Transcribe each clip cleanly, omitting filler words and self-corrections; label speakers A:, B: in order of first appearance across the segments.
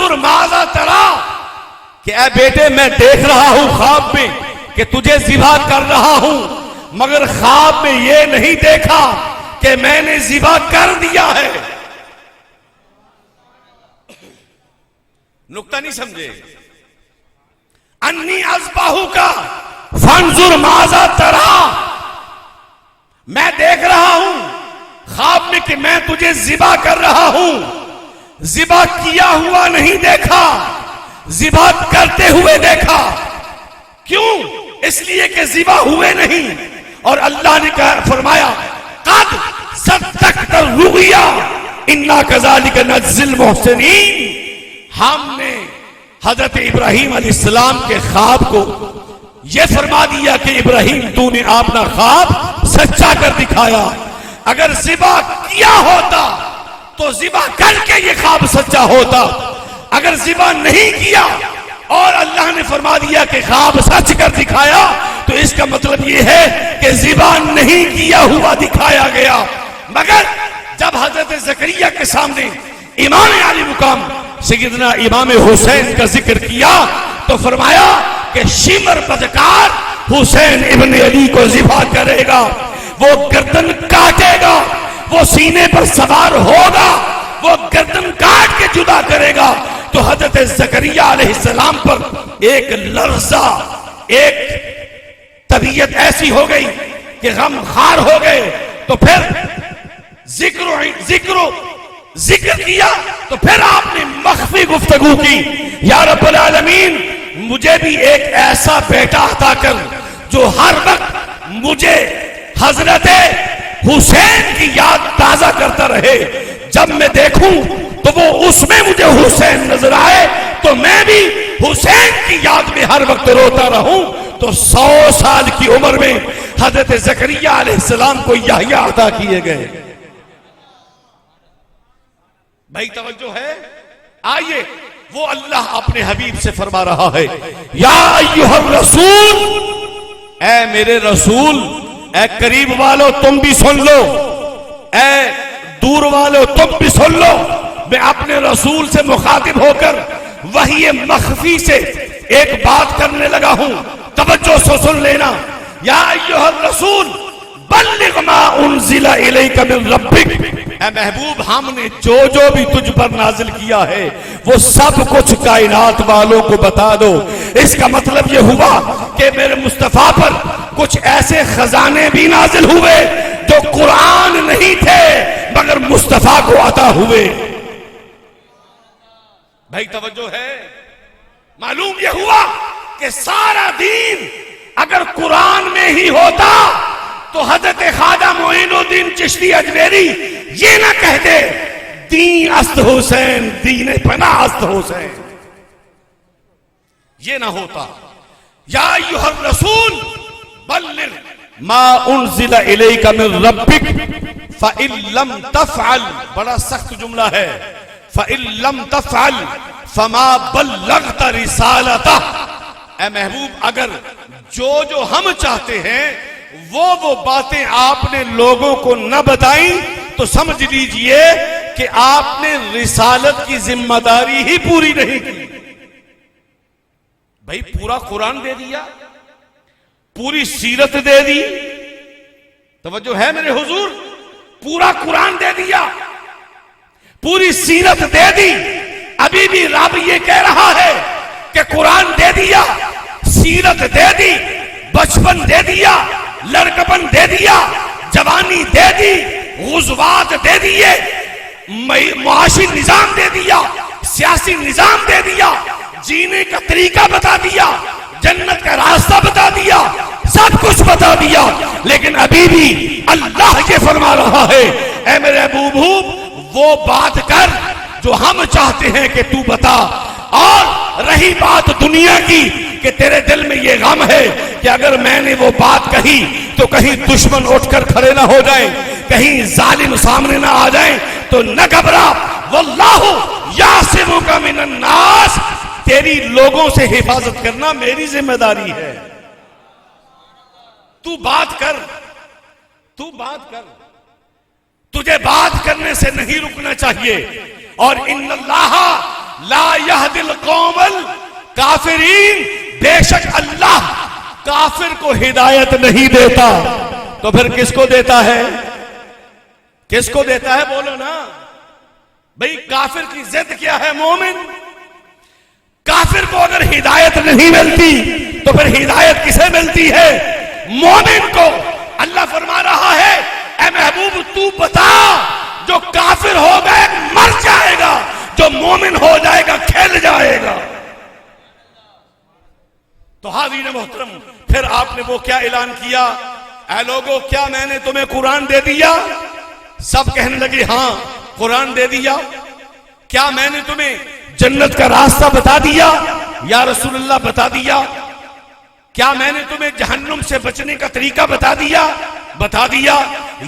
A: فانظر ماذا ترى، کہ اے بیٹے میں دیکھ رہا ہوں خواب میں کہ تجھے ذبح کر رہا ہوں، مگر خواب میں یہ نہیں دیکھا کہ میں نے ذبح کر دیا ہے۔ نکتہ نہیں سمجھے؟ انی اذبحک فانظر ماذا ترى، میں دیکھ رہا ہوں خواب میں کہ میں تجھے ذبح کر رہا ہوں، ذبح کیا ہوا نہیں دیکھا، ذبح کرتے ہوئے دیکھا۔ کیوں؟ اس لیے کہ ذبح ہوئے نہیں، اور اللہ نے فرمایا قد صدقت الرؤیا انا کذالک نجزی المحسنین، ہم نے حضرت ابراہیم علیہ السلام کے خواب کو یہ فرما دیا کہ ابراہیم تو نے اپنا خواب سچا کر دکھایا۔ اگر ذبح کیا ہوتا تو ذبح کر کے یہ خواب سچا ہوتا، اگر ذبح نہیں کیا اور اللہ نے فرما دیا کہ خواب سچ کر دکھایا تو اس کا مطلب یہ ہے کہ ذبح نہیں کیا ہوا دکھایا گیا۔ مگر جب حضرت زکریا کے سامنے امام عالی مقام سیدنا امام حسین کا ذکر کیا تو فرمایا کہ شمر بدکار حسین ابن علی کو ذبح کرے گا، وہ گردن کاٹے گا، وہ سینے پر سوار ہوگا، وہ گردن کاٹ کے جدا کرے گا۔ تو حضرت زکریا علیہ السلام پر ایک لرزہ، ایک طبیعت ایسی ہو گئی کہ غم خار ہو گئے۔ تو پھر ذکر کیا تو پھر آپ نے مخفی گفتگو کی، یا رب العالمین مجھے بھی ایک ایسا بیٹا عطا کر جو ہر وقت مجھے حضرت حسین کی یاد تازہ کرتا رہے، جب میں دیکھوں تو وہ اس میں مجھے حسین نظر آئے تو میں بھی حسین کی یاد میں ہر وقت روتا رہوں۔ تو 100 سال کی عمر میں حضرت زکریا علیہ السلام کو یحییٰ عطا کیے گئے۔ بھائی توجہ ہے؟ آئیے وہ اللہ اپنے حبیب سے فرما رہا ہے یا ایھا الرسول، اے میرے رسول، اے قریب والو تم بھی سن لو، اے دور والو تم بھی سن لو، میں اپنے رسول سے مخاطب ہو کر وحی مخفی سے ایک بات کرنے لگا ہوں، توجہ سے سن لینا۔ یا ایھا الرسول بلغ ما انزل الیک من ربک، اے محبوب ہم نے جو بھی تجھ پر نازل کیا ہے وہ سب کچھ کائنات والوں کو بتا دو۔ اس کا مطلب یہ ہوا کہ میرے مصطفیٰ پر کچھ ایسے خزانے بھی نازل ہوئے جو قرآن نہیں تھے مگر مصطفیٰ کو عطا ہوئے۔ بھائی توجہ ہے؟ معلوم یہ ہوا کہ سارا دین اگر قرآن میں ہی ہوتا تو حضرت خواجہ معین الدین چشتی اجمیری یہ نہ کہتے دین است حسین، دین پناہ است حسین، یہ نہ ہوتا۔ یا ایھا الرسول بلغ ما انزل الیک من ربک فإن لم تفعل، بڑا سخت جملہ ہے، فإن لم تفعل فما بلغت رسالتہ، اے محبوب اگر جو ہم چاہتے ہیں وہ باتیں آپ نے لوگوں کو نہ بتائیں تو سمجھ لیجئے کہ آپ نے رسالت کی ذمہ داری ہی پوری نہیں کی۔ بھائی پورا قرآن دے دیا، پوری سیرت دے دی، توجہ ہے میرے حضور، پورا قرآن دے دیا، پوری سیرت دے دی، ابھی بھی رب یہ کہہ رہا ہے کہ قرآن دے دیا، سیرت دے دی، بچپن دے دیا، لڑکپن دے دیا، جوانی دے دی، غزوات دے دیے، معاشی نظام دے دیا، سیاسی نظام دے دیا، جینے کا طریقہ بتا دیا، جنت کا راستہ بتا دیا، سب کچھ بتا دیا، لیکن ابھی بھی اللہ یہ فرما رہا ہے اے میرے محبوب وہ بات کر جو ہم چاہتے ہیں کہ تو بتا۔ اور رہی بات دنیا کی کہ تیرے دل میں یہ غم ہے کہ اگر میں نے وہ بات کہی تو کہیں دشمن اٹھ کر کھڑے نہ ہو جائیں، کہیں ظالم سامنے نہ آ جائیں، تو نہ گھبرا، واللہ یعصمک من الناس، تیری لوگوں سے حفاظت کرنا میری ذمہ داری ہے۔ تو بات کر، تو بات کر، تجھے بات کرنے سے نہیں رکنا چاہیے۔ اور ان اللہ لا یہدی القوم الکافرین، بے شک اللہ کافر کو ہدایت نہیں دیتا، تو پھر کس کو دیتا ہے؟ کس کو دیتا ہے؟ بولو نا بھئی، کافر کی ضد کیا ہے؟ مومن۔ کافر کو اگر ہدایت نہیں ملتی تو پھر ہدایت کسے ملتی ہے؟ مومن کو۔ اللہ فرما رہا ہے اے محبوب تو بتا، جو کافر ہوگا مر جائے گا، جو مومن ہو جائے گا کھل جائے گا۔ تو حاضرین محترم، پھر آپ نے وہ کیا اعلان کیا؟ اے لوگو کیا میں نے تمہیں قرآن دے دیا؟ سب کہنے لگے ہاں قرآن دے دیا۔ کیا میں نے تمہیں جنت کا راستہ بتا دیا؟ یا رسول اللہ بتا دیا۔ کیا میں نے تمہیں جہنم سے بچنے کا طریقہ بتا دیا؟ بتا دیا۔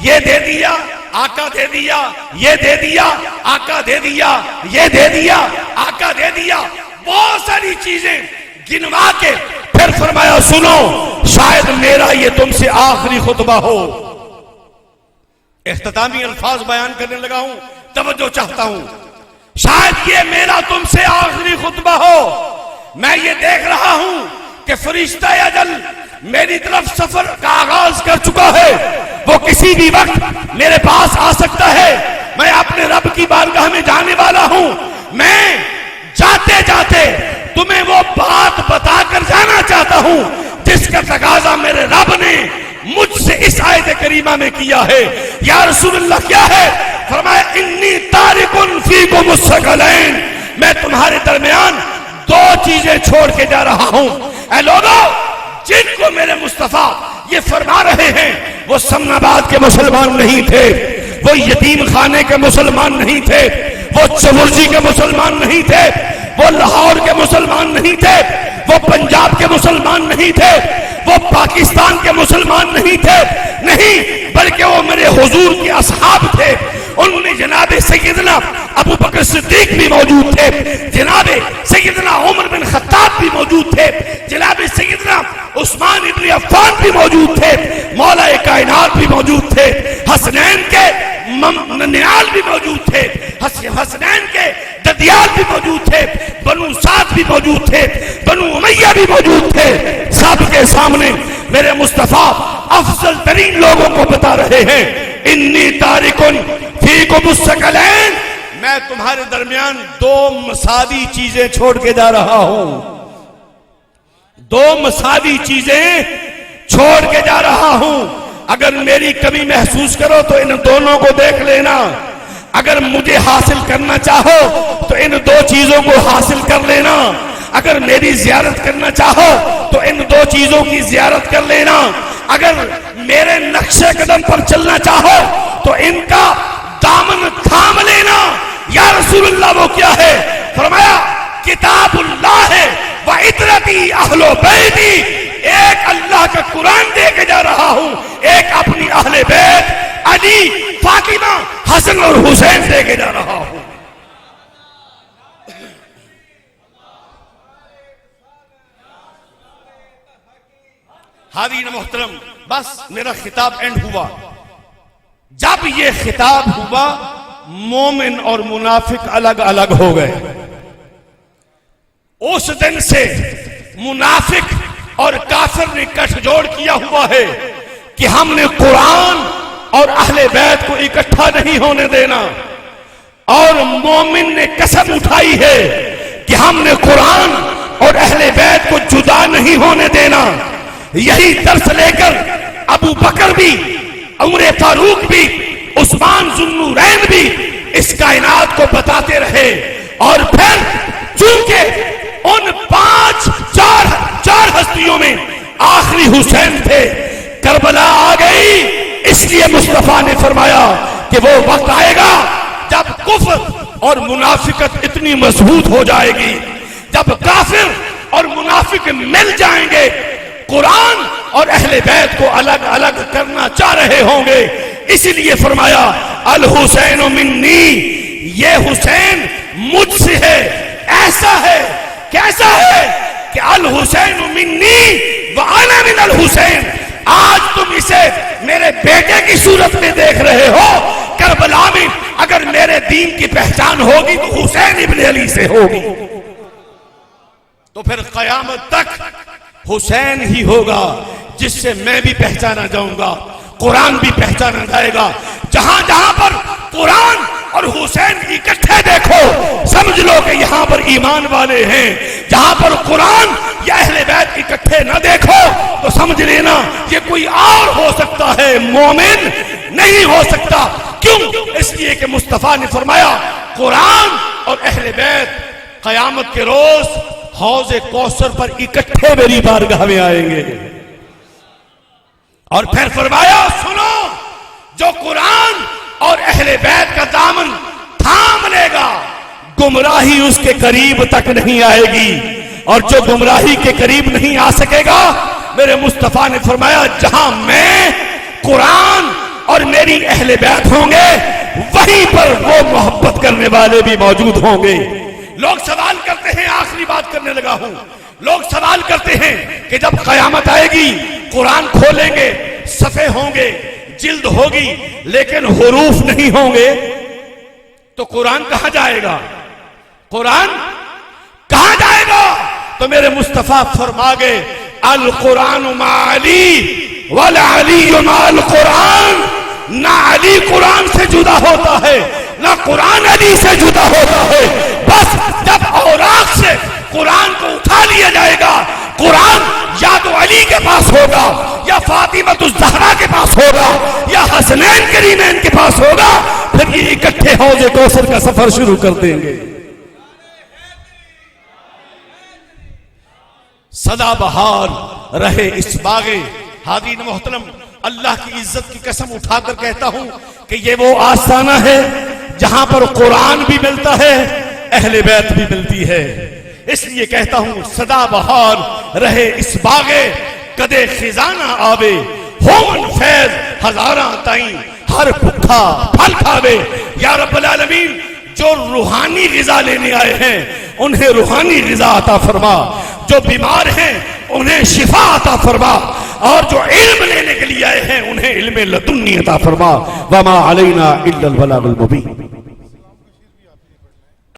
A: یہ دے دیا، آقا دے دیا، یہ دے دیا، آقا دے دیا، یہ دے دیا، آقا دے دیا، بہت ساری چیزیں گنوا کے پھر فرمایا سنو، شاید میرا یہ تم سے آخری خطبہ ہو۔ اختتامی الفاظ بیان کرنے لگا ہوں، توجہ چاہتا ہوں۔ شاید یہ میرا تم سے آخری خطبہ ہو۔ میں یہ دیکھ رہا ہوں کہ فرشتہ اجل میری طرف سفر کا آغاز کر چکا ہے، وہ کسی بھی وقت میرے پاس آ سکتا ہے۔ میں اپنے رب کی بارگاہ میں جانے والا ہوں۔ میں جاتے جاتے تمہیں وہ بات بتا کر جانا چاہتا ہوں جس کا تقاضا میرے رب نے مجھ سے اس آیت کریمہ میں کیا ہے۔ یا رسول اللہ کیا ہے؟ فرمایا انی تارک فیکم الثقلین، میں تمہارے درمیان دو چیزیں چھوڑ کے جا رہا ہوں۔ اے لوگو، جن کو میرے مصطفیٰ یہ فرما رہے ہیں وہ سمن آباد کے مسلمان نہیں تھے، وہ یتیم خانے کے مسلمان نہیں تھے، وہ چورجی کے مسلمان نہیں تھے، وہ لاہور کے مسلمان نہیں تھے، وہ پنجاب کے مسلمان نہیں تھے، وہ پاکستان کے مسلمان نہیں تھے، نہیں، بلکہ وہ میرے حضور کے اصحاب تھے۔ ان میں جناب سیدنا ابو بکر صدیق بھی موجود تھے، جناب سیدنا عمر بن خطاب بھی موجود تھے، جناب سیدنا عثمان ابن عفان بھی موجود تھے، مولا کائنات بھی موجود تھے، حسنین کے ننیال بھی موجود تھے، حسنین کے ددیال بھی موجود تھے، بنو سعد بھی موجود تھے، بنو امیہ بھی موجود تھے۔ سب کے سامنے میرے مصطفیٰ افضل ترین لوگوں کو بتا رہے ہیں انی تارکن فیکم الثقلین، میں تمہارے درمیان دو مساوی چیزیں چھوڑ کے جا رہا ہوں، دو مساوی چیزیں چھوڑ کے جا رہا ہوں۔ اگر میری کمی محسوس کرو تو ان دونوں کو دیکھ لینا، اگر مجھے حاصل کرنا چاہو تو ان دو چیزوں کو حاصل کر لینا، اگر میری زیارت کرنا چاہو تو ان دو چیزوں کی زیارت کر لینا، اگر میرے نقش قدم پر چلنا چاہو تو ان کا دامن تھام لینا۔ یا رسول اللہ وہ کیا ہے؟ فرمایا کتاب اللہ ہے وعطرتی اہل بیتی، ایک اللہ کا قرآن دے کے جا رہا ہوں، ایک اپنی اہل بیت علی، فاطمہ، حسن اور حسین دے کے جا رہا ہوں۔ حاضرین محترم، بس میرا خطاب اینڈ ہوا۔ جب یہ خطاب ہوا مومن اور منافق الگ الگ ہو گئے۔ اس دن سے منافق اور کافر نے گٹھ جوڑ کیا ہوا ہے کہ ہم نے قرآن اور اہل بیت کو اکٹھا نہیں ہونے دینا، اور مومن نے قسم اٹھائی ہے کہ ہم نے قرآن اور اہل بیت کو جدا نہیں ہونے دینا۔ یہی درس لے کر ابو بکر بھی، عمر فاروق بھی، عثمان ذو النورین بھی اس کائنات کو بتاتے رہے، اور پھر چونکہ ان چار ہستیوں میں آخری حسین تھے، کربلا آ گئی، اس لیے مصطفیٰ نے فرمایا کہ وہ وقت آئے گا جب کفر اور منافقت اتنی مضبوط ہو جائے گی، جب کافر اور منافق مل جائیں گے، قرآن اور اہل بیت کو الگ الگ کرنا چاہ رہے ہوں گے۔ اسی لیے فرمایا الحسین منی، یہ حسین مجھ سے ہے۔ ایسا ہے، کیسا ہے کہ الحسین منی وانا من الحسین، آج تم اسے میرے بیٹے کی صورت میں دیکھ رہے ہو، کربلا میں اگر میرے دین کی پہچان ہوگی تو حسین ابن علی سے ہوگی، تو پھر قیامت تک حسین ہی ہوگا جس سے میں بھی پہچانا جاؤں گا، قرآن بھی پہچانا جائے گا۔ جہاں جہاں پر قرآن اور حسین اکٹھے دیکھو سمجھ لو کہ یہاں پر ایمان والے ہیں، جہاں پر قرآن یا اہل بیت اکٹھے نہ دیکھو تو سمجھ لینا یہ کوئی اور ہو سکتا ہے، مومن نہیں ہو سکتا۔ کیوں؟ اس لیے کہ مصطفیٰ نے فرمایا قرآن اور اہل بیت قیامت کے روز حوض کوثر پر اکٹھے میری بارگاہ میں آئیں گے۔ اور پھر فرمایا سنو، جو قرآن اور اہل بیت کا دامن تھام لے گا گمراہی اس کے قریب تک نہیں آئے گی، اور جو گمراہی کے قریب نہیں آ سکے گا، میرے مصطفیٰ نے فرمایا جہاں میں، قرآن اور میری اہل بیت ہوں گے وہیں پر وہ محبت کرنے والے بھی موجود ہوں گے۔ لوگ سوال کرتے ہیں، آخری بات کرنے لگا ہوں، لوگ سوال کرتے ہیں کہ جب قیامت آئے گی قرآن کھولیں گے، صفحے ہوں گے، جلد ہوگی، لیکن حروف نہیں ہوں گے تو قرآن کہاں جائے گا؟ قرآن کہاں جائے گا؟ تو میرے مصطفیٰ فرما گئے القرآن مع علی والعلی مع القرآن، نہ علی قرآن سے جدا ہوتا ہے نہ قرآن علی سے جدا ہوتا ہے۔ بس جب اوراق سے قرآن کو اٹھا لیا جائے گا، قرآن یا تو علی کے پاس ہوگا یا فاطمۃ الزہرا کے پاس ہوگا یا حسنین کریمین کے پاس ہوگا، پھر یہ اکٹھے حوض کوثر کا سفر شروع کر دیں گے۔ سدا بہار رہے اس باغے۔ حاضرین محترم، اللہ کی عزت کی قسم اٹھا کر کہتا ہوں کہ یہ وہ آستانہ ہے جہاں پر قرآن بھی ملتا ہے، اہل بیت بھی ملتی ہے۔ اس لیے کہتا ہوں سدا بہار رہے اس باغے، کدے خزانہ آوے ہومن فیض ہزاراں تائیں، ہر بھکھا پھل کھاوے۔ یا رب العالمین، جو روحانی غذا لینے آئے ہیں انہیں روحانی غذا عطا فرما، جو بیمار ہیں انہیں شفا عطا فرما، اور جو علم لینے کے لیے آئے ہیں انہیں علم لدنی عطا فرما۔ وما علینا الا البلاغ المبین۔